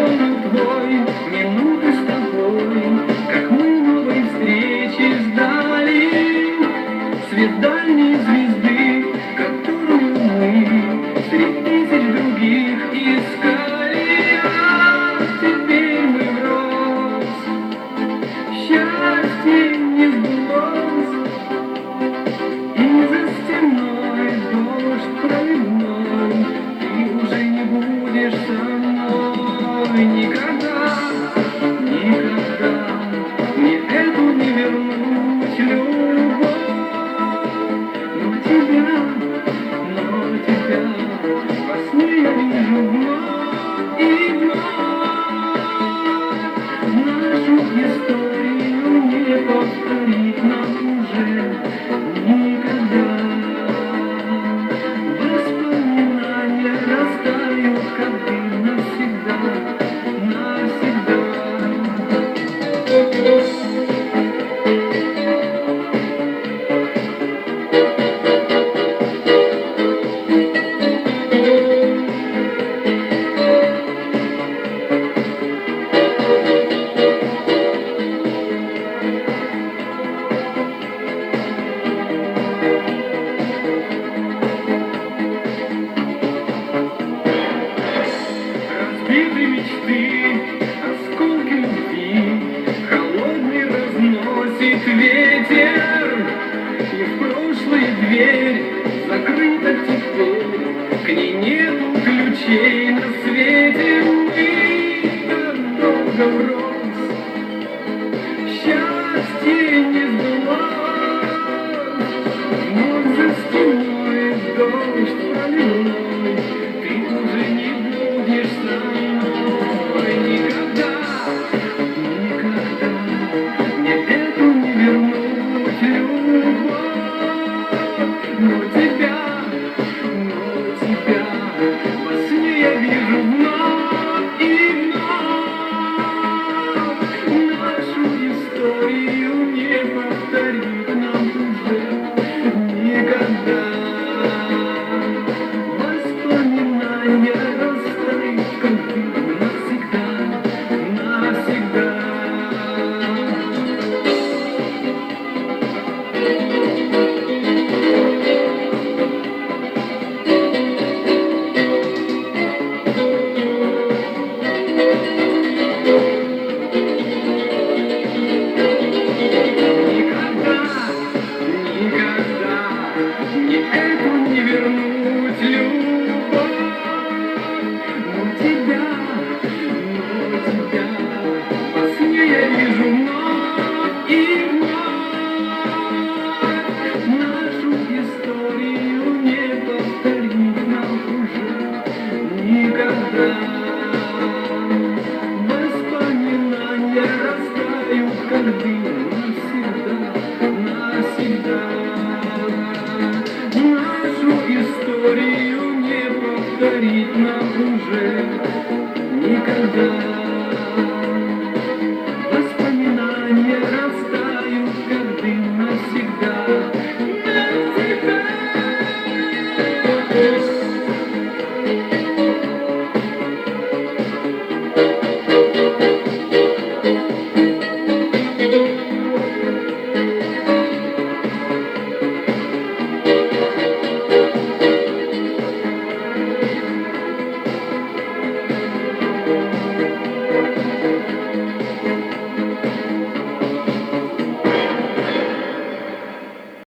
телефону твой, минуты с тобой, как мы новой встречи ждали. Свет дальней звезды, которую мы среди тысяч других искали. А теперь мы врозь, счастье не сбылось, и за стеной дождь проливной, ты уже не будешь со мной никогда, никогда. Мне эту не вернуть любовь, но тебя во сне я вижу вновь и вновь. Нашу историю не повторить нам уже никогда. Воспоминания растают, как дым, навсегда, навсегда. Разбиты мечты, осколки любви, холодный разносит ветер, и в прошлое дверь закрыта теперь, к ней нету ключей на свете. Мы так долго врозь, счастье не сбылось, но за стеной дождь проливной, ты уже не будешь со мной никогда, никогда. Мне эту не вернуть любовь, но тебя во сне я вижу вновь и вновь. Нашу историю не повторить нам уже никогда. Воспоминания растают, как дым, навсегда, навсегда. Мне эту не вернуть любовь, но тебя во сне я вижу вновь и вновь. Нашу историю не повторить нам уже никогда. Воспоминания растают, как дым, навсегда, навсегда. Нашу историю не повторить нам уже никогда. Воспоминания растают, как дым, навсегда, навсегда.